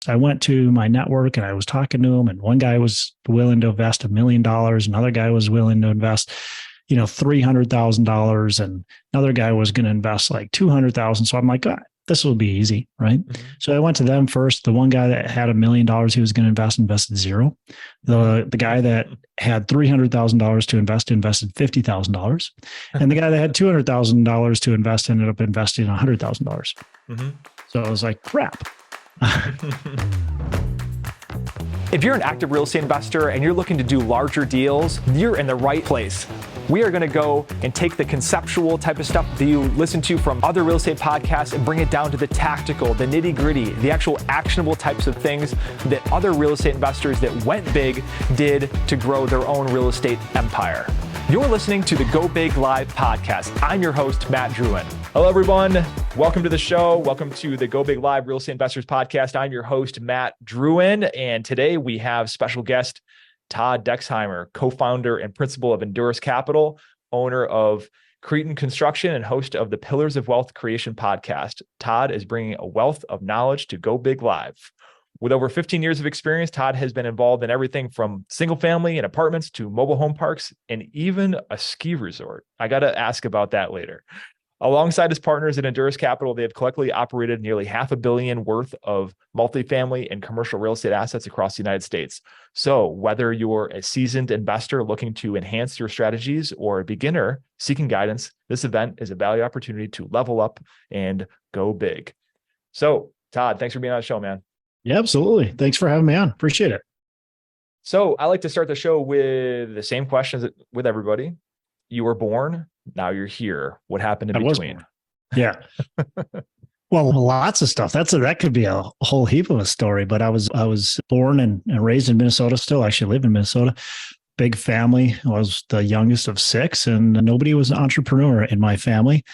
So I went to my network and I was talking to them, and one guy was willing to invest $1 million. Another guy was willing to invest, $300,000, and another guy was going to invest like 200,000. So I'm like, this will be easy, right? Mm-hmm. So I went to them first. The one guy that had $1 million he was going to invested zero. The guy that had $300,000 to invested $50,000, and the guy that had $200,000 to invest ended up investing $100,000. Mm-hmm. So I was like, crap. If you're an active real estate investor and you're looking to do larger deals, you're in the right place. We are going to go and take the conceptual type of stuff that you listen to from other real estate podcasts and bring it down to the tactical, the nitty gritty, the actual actionable types of things that other real estate investors that went big did to grow their own real estate empire. You're listening to the Go Big Live podcast. I'm your host, Matt Drouin. Hello, everyone. Welcome to the show. Welcome to the Go Big Live Real Estate Investors Podcast. I'm your host, Matt Drouin. And today we have special guest, Todd Dexheimer, co-founder and principal of Endurus Capital, owner of Cretin Construction, and host of the Pillars of Wealth Creation podcast. Todd is bringing a wealth of knowledge to Go Big Live. With over 15 years of experience, Todd has been involved in everything from single family and apartments to mobile home parks and even a ski resort. I got to ask about that later. Alongside his partners at Endurus Capital, they have collectively operated nearly $500 million worth of multifamily and commercial real estate assets across the United States. So whether you're a seasoned investor looking to enhance your strategies or a beginner seeking guidance, this event is a value opportunity to level up and go big. So Todd, thanks for being on the show, man. Yeah, absolutely. Thanks for having me on. Appreciate it. So I like to start the show with the same questions with everybody. You were born, now you're here. What happened in between? Yeah. Well, lots of stuff. That could be a whole heap of a story, but I was born and raised in Minnesota, still actually live in Minnesota. Big family. I was the youngest of 6, and nobody was an entrepreneur in my family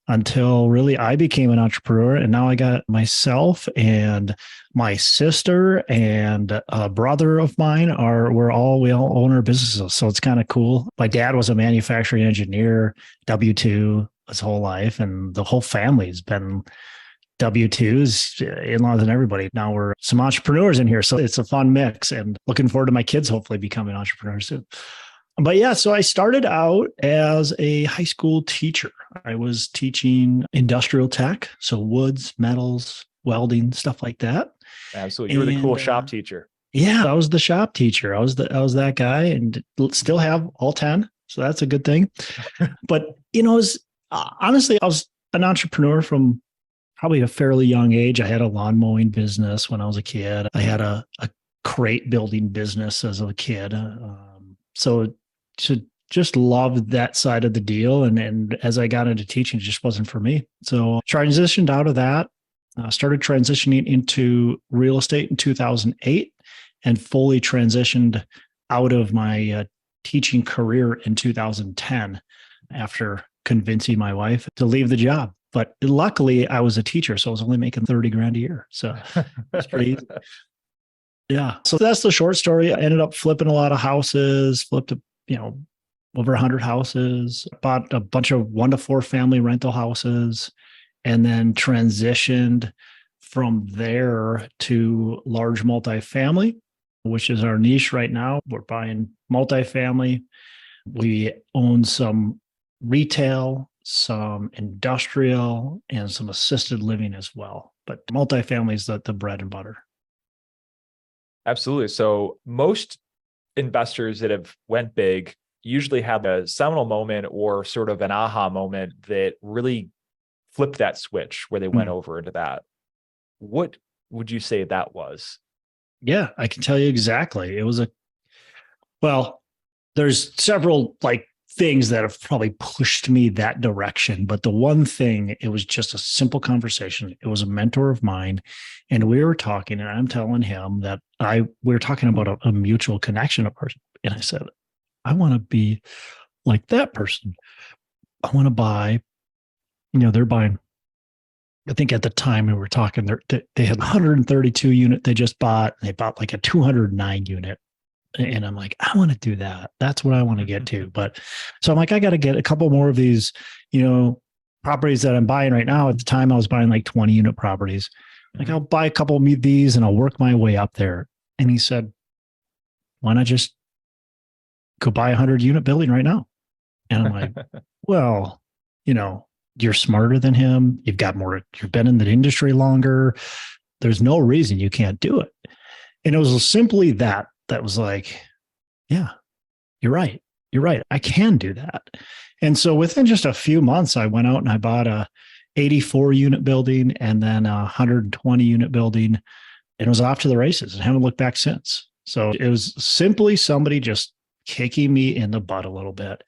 until really I became an entrepreneur. And now I got myself and my sister and a brother of mine we all own our businesses. So it's kind of cool. My dad was a manufacturing engineer, W-2 his whole life. And the whole family's been W-2s, in-laws and everybody. Now we're some entrepreneurs in here. So it's a fun mix, and looking forward to my kids hopefully becoming entrepreneurs too. But yeah, so I started out as a high school teacher. I was teaching industrial tech, so woods, metals, welding, stuff like that. Absolutely. You were the cool shop teacher. Yeah, I was the shop teacher. I was that guy, and still have all 10. So that's a good thing. But, honestly, I was an entrepreneur from probably a fairly young age. I had a lawn mowing business when I was a kid. I had a crate building business as a kid. So just loved that side of the deal. And as I got into teaching, it just wasn't for me. So transitioned out of that, started transitioning into real estate in 2008, and fully transitioned out of my teaching career in 2010 after convincing my wife to leave the job. But luckily I was a teacher, so I was only making $30,000 a year. So it's pretty easy. Yeah. So that's the short story. I ended up flipping a lot of houses, flipped over 100 houses, bought a bunch of 1 to 4 family rental houses, and then transitioned from there to large multifamily, which is our niche right now. We're buying multifamily. We own some retail, some industrial, and some assisted living as well. But multifamily is the bread and butter. Absolutely. So most investors that have went big usually have a seminal moment or sort of an aha moment that really flipped that switch where they went over into that. What would you say that was? Yeah, I can tell you exactly. It was there's several things that have probably pushed me that direction. But the one thing, it was just a simple conversation. It was a mentor of mine, and we were talking, and I'm telling him that we were talking about a mutual connection of person. And I said, I want to be like that person. I want to buy, they're buying, I think at the time we were talking, they had 132 unit they just bought. And they bought like a 209 unit. And I'm like, I want to do that. That's what I want to get to. But so I'm like, I got to get a couple more of these, properties that I'm buying right now. At the time I was buying like 20 unit properties. Like, I'll buy a couple of these and I'll work my way up there. And he said, why not just go buy a 100-unit building right now? And I'm like, well, you're smarter than him. You've been in the industry longer. There's no reason you can't do it. And it was simply that was like, yeah, you're right. You're right. I can do that. And so within just a few months, I went out and I bought a 84-unit building and then a 120-unit building, and it was off to the races and haven't looked back since. So it was simply somebody just kicking me in the butt a little bit,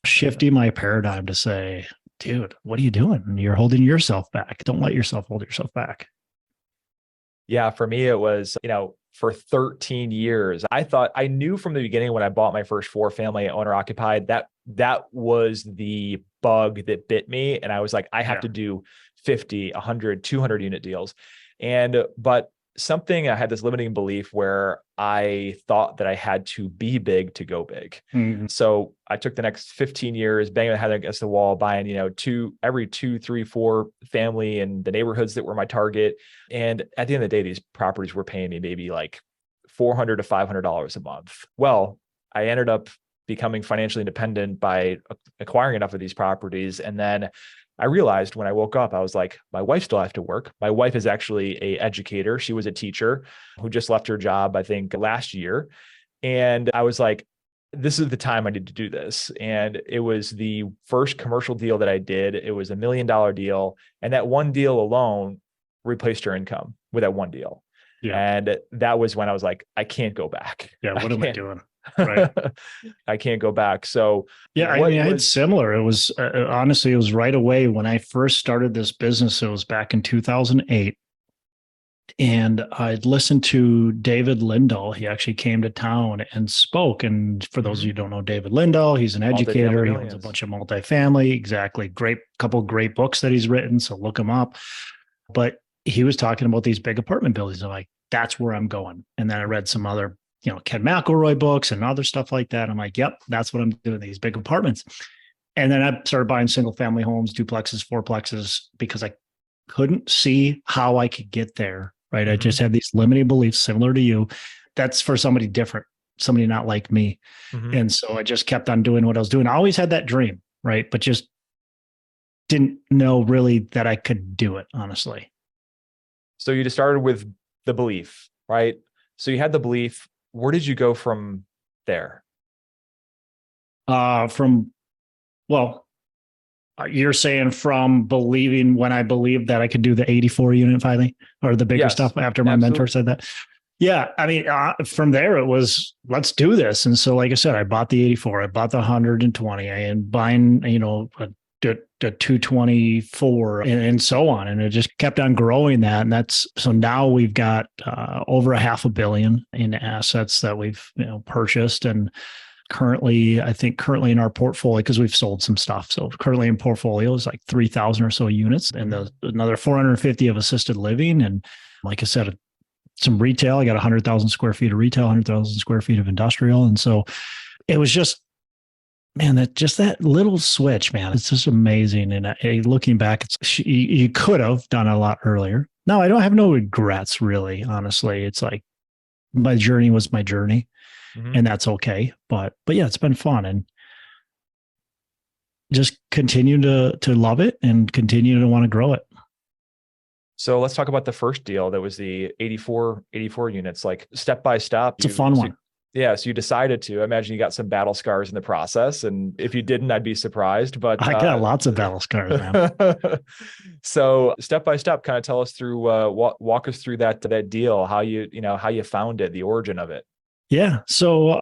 shifting my paradigm to say, dude, what are you doing? You're holding yourself back. Don't let yourself hold yourself back. Yeah, for me, it was, for 13 years, I knew from the beginning when I bought my first 4-family owner occupied, that was the bug that bit me. And I was like, I have to do 50, 100, 200 unit deals. But I had this limiting belief where I thought that I had to be big to go big. Mm-hmm. So I took the next 15 years, banging my head against the wall, buying, every 2, 3, 4 family in the neighborhoods that were my target. And at the end of the day, these properties were paying me maybe like $400 to $500 a month. Well, I ended up becoming financially independent by acquiring enough of these properties. And then I realized when I woke up, I was like, my wife still has to work. My wife is actually an educator. She was a teacher who just left her job, I think, last year. And I was like, this is the time I need to do this. And it was the first commercial deal that I did. It was $1 million deal. And that one deal alone replaced her income with that one deal. Yeah. And that was when I was like, I can't go back. Yeah. What am I doing? Right. I can't go back. So yeah, I had similar. It was honestly, it was right away when I first started this business. It was back in 2008. And I'd listened to David Lindahl. He actually came to town and spoke. And for those of you who don't know David Lindahl, he's an educator. He owns a bunch of multifamily. Exactly. Couple great books that he's written. So look him up. But he was talking about these big apartment buildings. I'm like, that's where I'm going. And then I read some other, Ken McElroy books and other stuff like that. I'm like, yep, that's what I'm doing, these big apartments. And then I started buying single family homes, duplexes, fourplexes, because I couldn't see how I could get there. Right. Mm-hmm. I just had these limiting beliefs similar to you. That's for somebody different, somebody not like me. Mm-hmm. And so I just kept on doing what I was doing. I always had that dream, right? But just didn't know really that I could do it, honestly. So you just started with the belief, right? So you had the belief. Where did you go from there? You're saying from believing when I believed that I could do the 84 unit finally, or the bigger stuff after my mentor said that. Yeah. I mean, from there it was, let's do this. And so, like I said, I bought the 84, I bought the 120, and buying, the 224 and so on. And it just kept on growing that. And so now we've got over $500 million in assets that we've, purchased. And currently in our portfolio, because we've sold some stuff. So currently in portfolio is like 3,000 or so units, and another 450 of assisted living. And like I said, some retail. I got 100,000 square feet of retail, 100,000 square feet of industrial. And so it was just, man, that little switch, man, it's just amazing. And looking back, you could have done a lot earlier. No, I don't have no regrets, really. Honestly, it's like my journey was my journey, and that's okay. But yeah, it's been fun, and just continue to love it and continue to want to grow it. So let's talk about the first deal. That was the 84 units, like step by step. It's a fun one. Yeah. So you decided to. I imagine you got some battle scars in the process. And if you didn't, I'd be surprised. But I got lots of battle scars, man. So step by step, kind of tell us through, walk us through that deal, how you found it, the origin of it. Yeah. So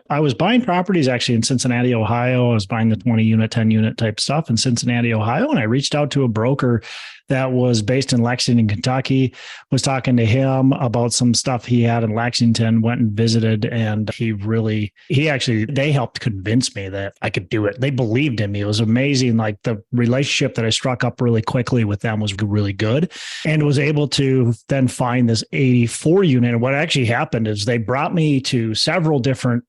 I was buying properties actually in Cincinnati, Ohio. I was buying the 20 unit, 10 unit type stuff in Cincinnati, Ohio. And I reached out to a broker that was based in Lexington, Kentucky, was talking to him about some stuff he had in Lexington, went and visited. And they helped convince me that I could do it. They believed in me. It was amazing. Like the relationship that I struck up really quickly with them was really good, and was able to then find this 84 unit. And what actually happened is they brought me to several different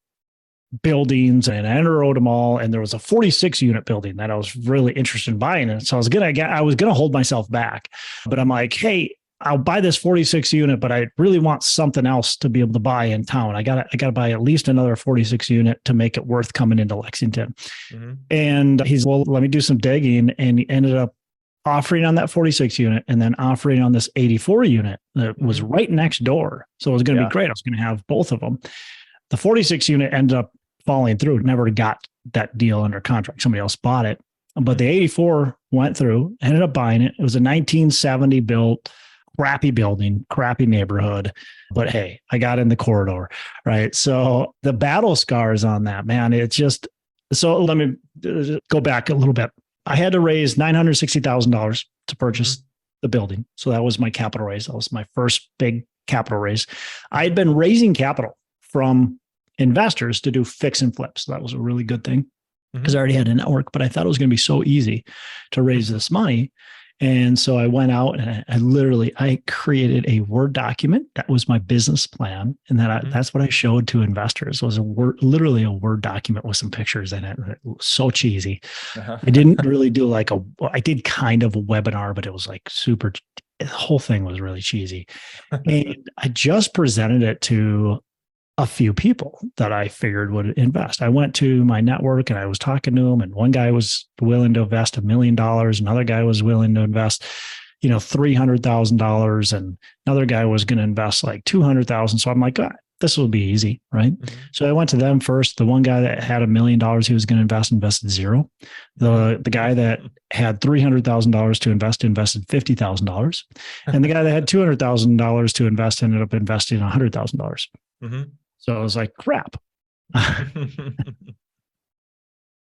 buildings, and I underwrote them all. And there was a 46 unit building that I was really interested in buying. And so I was going to hold myself back, but I'm like, hey, I'll buy this 46 unit, but I really want something else to be able to buy in town. I gotta buy at least another 46 unit to make it worth coming into Lexington. And he's, well, let me do some digging. And he ended up offering on that 46 unit and then offering on this 84 unit that was right next door. So it was going to be great. I was going to have both of them. The 46 unit ended up falling through, never got that deal under contract. Somebody else bought it, but the 84 went through, ended up buying it. It was a 1970 built, crappy building, crappy neighborhood, but hey, I got in the corridor, right? So the battle scars on that, man, it's just, so let me go back a little bit. I had to raise $960,000 to purchase the building. So that was my capital raise. That was my first big capital raise. I had been raising capital from investors to do fix and flips. So that was a really good thing because I already had a network, but I thought it was going to be so easy to raise this money. And so I went out and I created a Word document. That was my business plan. And that's what I showed to investors, was literally a Word document with some pictures in it. It was so cheesy. I didn't really do I did kind of a webinar, but it was like super, the whole thing was really cheesy. And I just presented it to a few people that I figured would invest. I went to my network and I was talking to them, and one guy was willing to invest $1 million. Another guy was willing to invest, $300,000, and another guy was going to invest like $200,000. So I'm like, this will be easy, right? So I went to them first. The one guy that had $1 million he was going to invested zero. The guy that had $300,000 to invested $50,000, and the guy that had $200,000 to invest ended up investing $100,000. So I was like, crap. The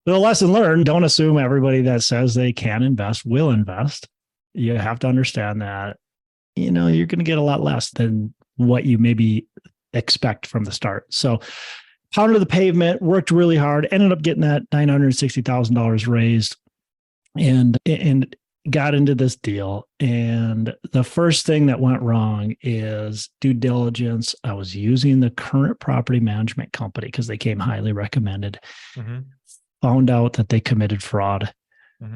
lesson learned, don't assume everybody that says they can invest will invest. You have to understand that, you're going to get a lot less than what you maybe expect from the start. So pounded the pavement, worked really hard, ended up getting that $960,000 raised and got into this deal. And the first thing that went wrong is due diligence. I was using the current property management company because they came highly recommended. Found out that they committed fraud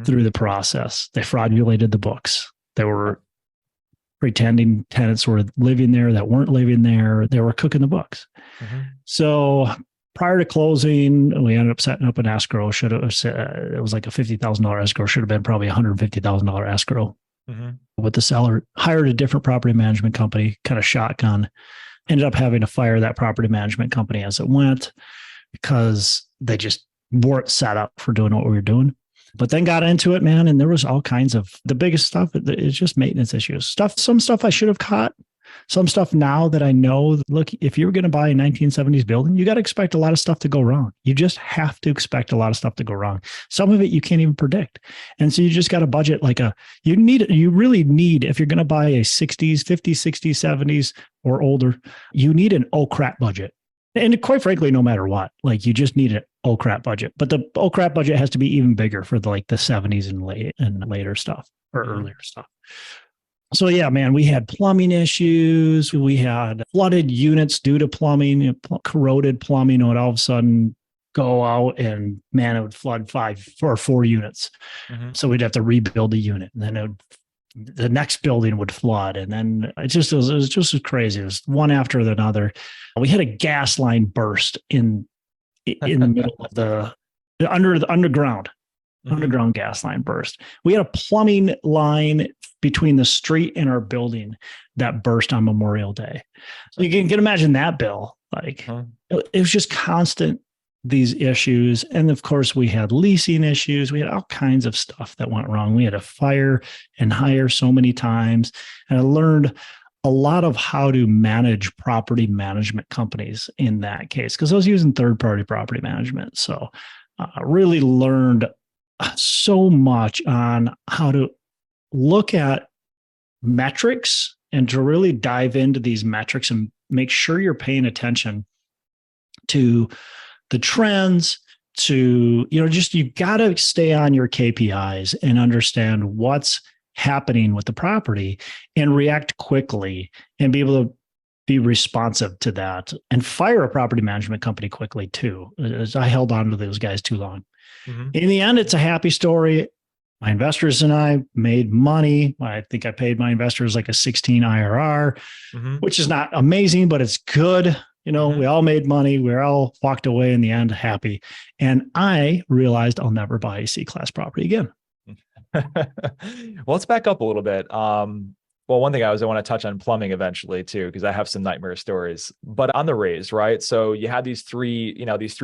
through the process. They fraudulated the books. They were pretending tenants were living there that weren't living there. They were cooking the books. So prior to closing, we ended up setting up an escrow. It was like a $50,000 escrow. Should have been probably $150,000 escrow with the seller. Hired a different property management company, kind of shotgun. Ended up having to fire that property management company as it went because they just weren't set up for doing what we were doing. But then got into it, man, and there was all kinds of, the biggest stuff is just maintenance issues. Some stuff I should have caught. Some stuff now that I know, look, if you were going to buy a 1970s building, you got to expect a lot of stuff to go wrong. You just have to expect a lot of stuff to go wrong. Some of it you can't even predict. And so you just got to budget you really need, if you're going to buy a 60s, 50s, 60s, 70s or older, you need an oh crap budget. And quite frankly, no matter what, you just need an oh crap budget. But the oh crap budget has to be even bigger for the 70s and later stuff or earlier stuff. So yeah, man, we had plumbing issues. We had flooded units due to plumbing, corroded plumbing would all of a sudden go out and man, it would flood 5 or 4 units. So we'd have to rebuild the unit, and then the next building would flood. And then it was just crazy. It was one after another. We had a gas line burst in the middle of the underground gas line burst. We had a plumbing line between the street and our building that burst on Memorial Day. So you can imagine that bill. It was just constant, these issues. And of course we had leasing issues. We had all kinds of stuff that went wrong. We had to fire and hire so many times. And I learned a lot of how to manage property management companies in that case, because I was using third-party property management. So I really learned so much on how to look at metrics and to really dive into these metrics and make sure you're paying attention to the trends, to, you got to stay on your KPIs and understand what's happening with the property and react quickly and be able to be responsive to that and fire a property management company quickly too, as I held on to those guys too long. In the end, it's a happy story. My investors and I made money. I think I paid my investors like a 16 IRR, which is not amazing, but it's good. We all made money. We all walked away in the end happy. And I realized I'll never buy a C-class property again. Well, let's back up a little bit. Well, one thing I want to touch on plumbing eventually too, because I have some nightmare stories. But on the raise, right? So you had these three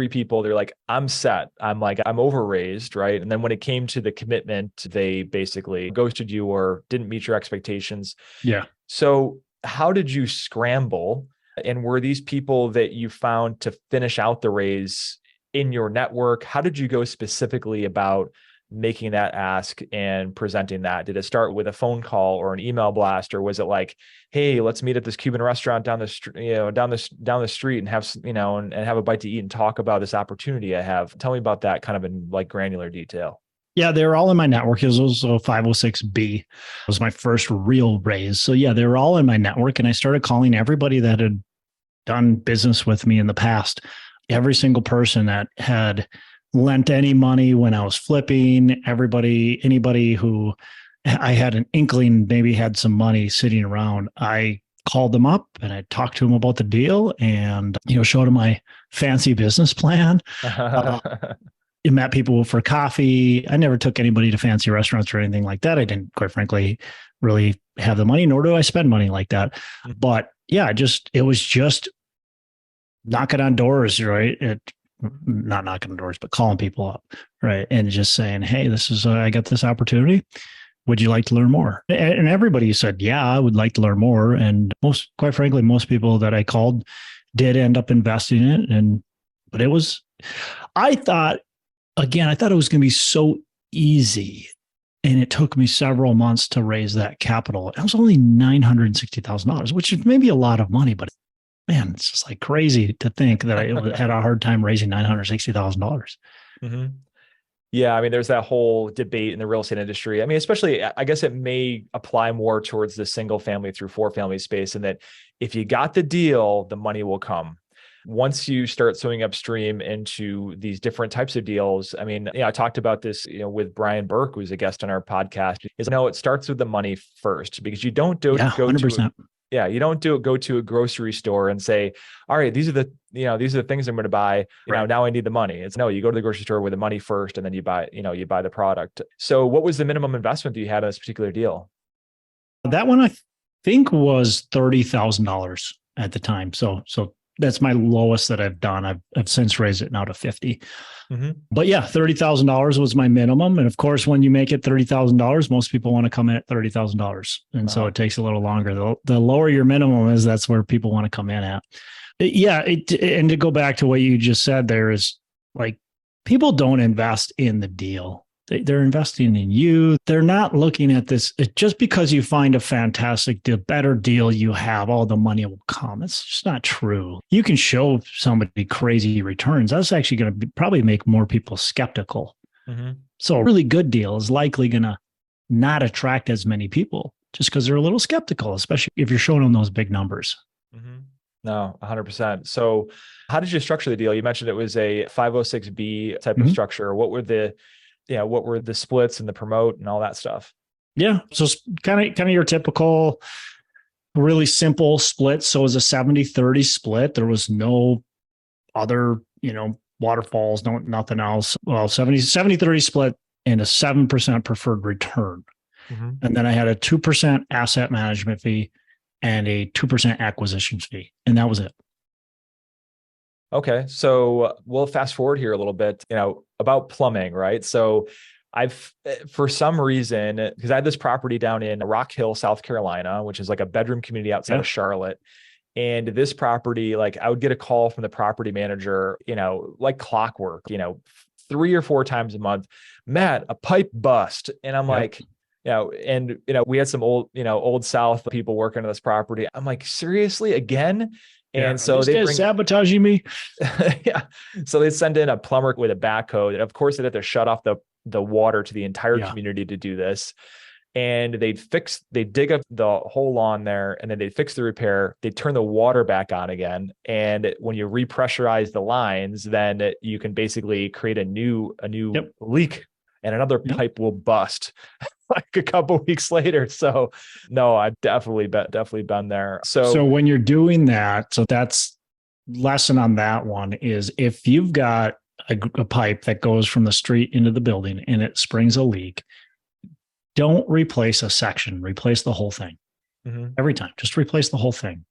people. They're like, I'm set. I'm overraised, right? And then when it came to the commitment, they basically ghosted you or didn't meet your expectations. Yeah. So how did you scramble? And were these people that you found to finish out the raise in your network? How did you go specifically about making that ask and presenting that? Did it start with a phone call or an email blast, or was it like, hey, let's meet at this Cuban restaurant down the street and have, and have a bite to eat and talk about this opportunity I have? Tell me about that kind of in like granular detail. Yeah, they were all in my network. It was also 506B. It was my first real raise. So yeah, they were all in my network. And I started calling everybody that had done business with me in the past. Every single person that had lent any money when I was flipping, anybody who I had an inkling maybe had some money sitting around, I called them up and I talked to them about the deal and, showed them my fancy business plan. Met people for coffee. I never took anybody to fancy restaurants or anything like that. I didn't, quite frankly, really have the money, nor do I spend money like that. But yeah, it was just knocking on doors, right? Not knocking on doors, but calling people up, right? And just saying, hey, I got this opportunity. Would you like to learn more? And everybody said, yeah, I would like to learn more. And quite frankly, most people that I called did end up investing in it. But I thought it was going to be so easy. And it took me several months to raise that capital. It was only $960,000, which is maybe a lot of money, but man, it's just like crazy to think that I had a hard time raising $960,000. Mm-hmm. Yeah. I mean, there's that whole debate in the real estate industry. I mean, especially, I guess it may apply more towards the single family through four family space. And that if you got the deal, the money will come. Once you start swimming upstream into these different types of deals, I mean, I talked about this, with Brian Burke, who's a guest on our podcast, it starts with the money first, because you don't go 100%. You don't go to a grocery store and say, all right, these are the things I'm going to buy. Now I need the money. It's no, you go to the grocery store with the money first, and then you buy the product. So what was the minimum investment that you had on this particular deal? That one, I think, was $30,000 at the time. So that's my lowest that I've done. I've since raised it now to 50. Mm-hmm. But yeah, $30,000 was my minimum. And of course, when you make it $30,000, most people want to come in at $30,000. And so it takes a little longer. The lower your minimum is, that's where people want to come in at. And to go back to what you just said, there is like, people don't invest in the deal. They're investing in you. They're not looking at this. Just because you find a fantastic deal, better deal you have, all the money will come. It's just not true. You can show somebody crazy returns. That's actually going to probably make more people skeptical. Mm-hmm. So a really good deal is likely going to not attract as many people just because they're a little skeptical, especially if you're showing them those big numbers. Mm-hmm. No, 100%. So how did you structure the deal? You mentioned it was a 506B type of structure. What were the splits and the promote and all that stuff? Yeah. So kind of your typical, really simple split. So it was a 70-30 split. There was no other, waterfalls, nothing else. Well, 70-30 split and a 7% preferred return. Mm-hmm. And then I had a 2% asset management fee and a 2% acquisition fee. And that was it. Okay. So we'll fast forward here a little bit, about plumbing, right? So for some reason, because I had this property down in Rock Hill, South Carolina, which is like a bedroom community outside of Charlotte. And this property, like I would get a call from the property manager, like clockwork, 3 or 4 times a month, Matt, a pipe bust. And I'm like, we had some old South people working on this property. I'm like, seriously, again? And so they bring sabotaging me. Yeah. So they send in a plumber with a backhoe. And of course, they have to shut off the water to the entire community to do this. And they dig up the whole lawn there, and then they fix the repair. They turn the water back on again. And when you repressurize the lines, then you can basically create a new leak. and another pipe will bust like a couple weeks later. So no, I've definitely been there. So when you're doing that, so that's lesson on that one is if you've got a pipe that goes from the street into the building and it springs a leak, don't replace a section, replace the whole thing. Every time, just replace the whole thing,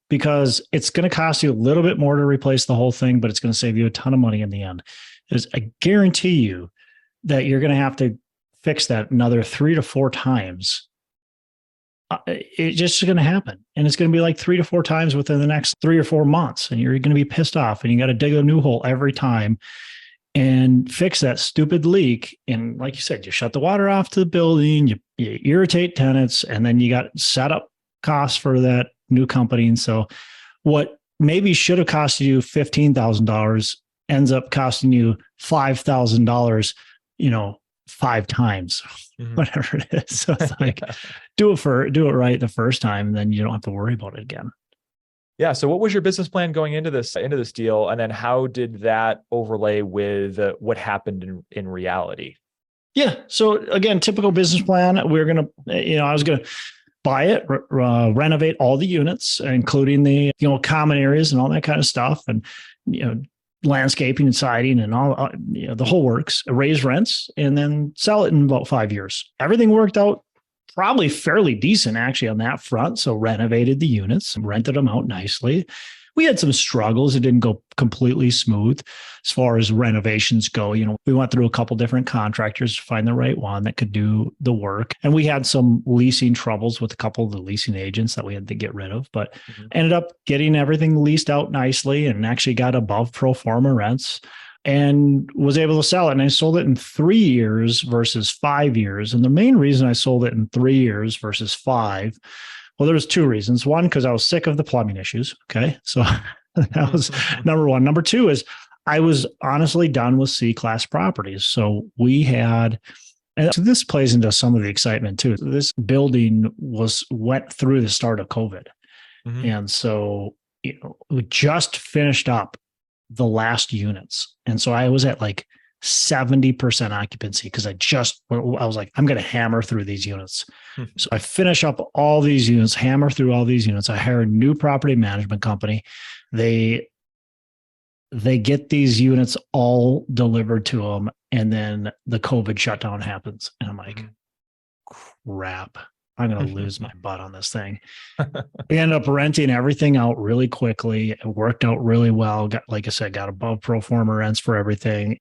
because it's going to cost you a little bit more to replace the whole thing, but it's going to save you a ton of money in the end. Because I guarantee you that you're going to have to fix that another 3 to 4 times. It's just going to happen. And it's going to be like 3 to 4 times within the next 3 or 4 months. And you're going to be pissed off and you got to dig a new hole every time and fix that stupid leak. And like you said, you shut the water off to the building, you irritate tenants, and then you got setup costs for that new company. And so what maybe should have cost you $15,000 ends up costing you $5,000, 5 times, whatever it is. So it's like, do it right the first time, and then you don't have to worry about it again. Yeah. So what was your business plan going into this deal? And then how did that overlay with what happened in reality? Yeah. So again, typical business plan. We're going to, I was going to buy it, renovate all the units, including the, common areas and all that kind of stuff. And, landscaping and siding and all, the whole works, raise rents, and then sell it in about 5 years. Everything worked out probably fairly decent actually on that front. So renovated the units, rented them out nicely. We had some struggles. It didn't go completely smooth as far as renovations go. We went through a couple different contractors to find the right one that could do the work. And we had some leasing troubles with a couple of the leasing agents that we had to get rid of, but ended up getting everything leased out nicely and actually got above pro forma rents and was able to sell it. And I sold it in 3 years versus 5 years. And the main reason I sold it in 3 years versus 5, well, there was 2 reasons. One, because I was sick of the plumbing issues. Okay. So that was number one. Number 2 is I was honestly done with C-class properties. So we had, and so this plays into some of the excitement too. This building went through the start of COVID. And so, we just finished up the last units. And so I was at like 70% occupancy because I was like, I'm going to hammer through these units. So I finish up all these units, hammer through all these units. I hire a new property management company. They get these units all delivered to them. And then the COVID shutdown happens. And I'm like, crap, I'm going to lose my butt on this thing. We ended up renting everything out really quickly. It worked out really well. Like I said, got above pro forma rents for everything.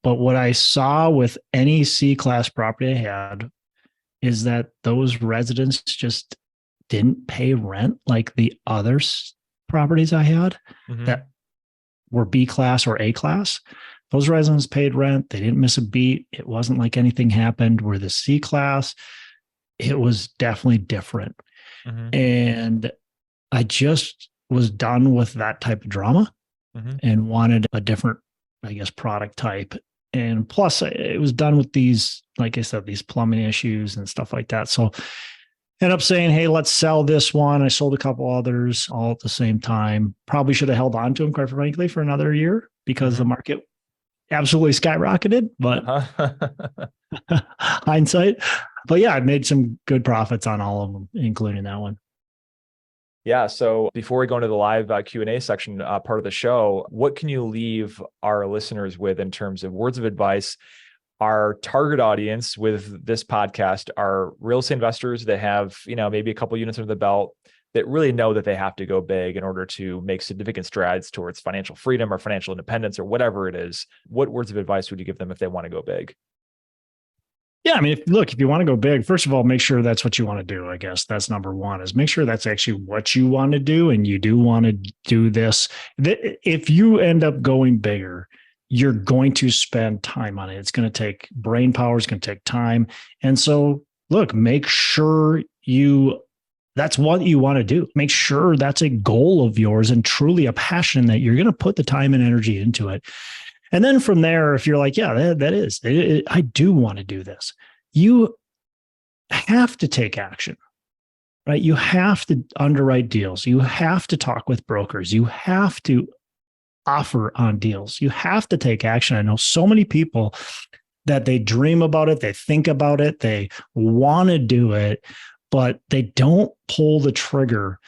But what I saw with any C-class property I had is that those residents just didn't pay rent like the other properties I had that were B-class or A-class. Those residents paid rent. They didn't miss a beat. It wasn't like anything happened. Where the C-class, it was definitely different. And I just was done with that type of drama and wanted a different, product type. And plus it was done with these, like I said, these plumbing issues and stuff like that. So ended up saying, hey, let's sell this one. I sold a couple others all at the same time. Probably should have held on to them, quite frankly, for another year because the market absolutely skyrocketed, but hindsight. But yeah, I made some good profits on all of them, including that one. Yeah. So before we go into the live Q&A section part of the show, what can you leave our listeners with in terms of words of advice? Our target audience with this podcast are real estate investors that have, maybe a couple units under the belt that really know that they have to go big in order to make significant strides towards financial freedom or financial independence or whatever it is. What words of advice would you give them if they want to go big? Yeah, I mean, if you want to go big, first of all, make sure that's what you want to do. I guess that's number one, is make sure that's actually what you want to do. And you do want to do this. If you end up going bigger, you're going to spend time on it. It's going to take brain power. It's going to take time. And so look, make sure that's what you want to do. Make sure that's a goal of yours and truly a passion that you're going to put the time and energy into it. And then from there, if you're like, yeah, that is, I do want to do this, you have to take action, right? You have to underwrite deals. You have to talk with brokers. You have to offer on deals. You have to take action. I know so many people that they dream about it, they think about it, they want to do it, but they don't pull the trigger.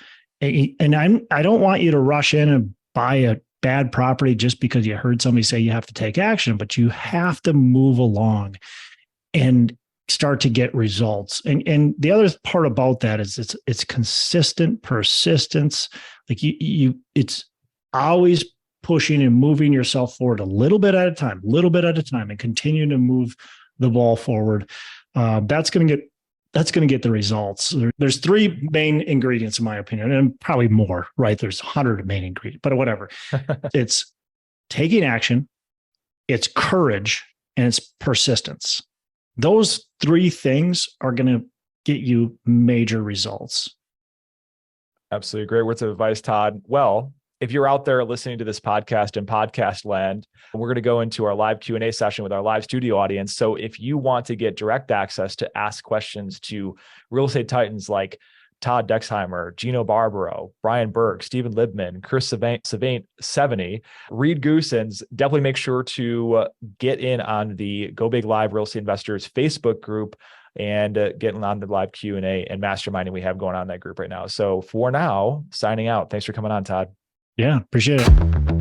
And I don't want you to rush in and buy a bad property just because you heard somebody say you have to take action, but you have to move along and start to get results. And the other part about that is it's consistent persistence. Like it's always pushing and moving yourself forward a little bit at a time, and continuing to move the ball forward. That's going to get the results. There's three main ingredients, in my opinion, and probably more, right? There's 100 main ingredients, but whatever. It's taking action, it's courage, and it's persistence. Those three things are going to get you major results. Absolutely. Great words of advice, Todd. Well, if you're out there listening to this podcast in podcast land, we're going to go into our live Q&A session with our live studio audience. So if you want to get direct access to ask questions to real estate titans like Todd Dexheimer, Gino Barbaro, Brian Burke, Stephen Libman, Chris Sevany, Reed Goosens, definitely make sure to get in on the Go Big Live Real Estate Investors Facebook group and getting on the live Q&A and masterminding we have going on in that group right now. So for now, signing out. Thanks for coming on, Todd. Yeah, appreciate it.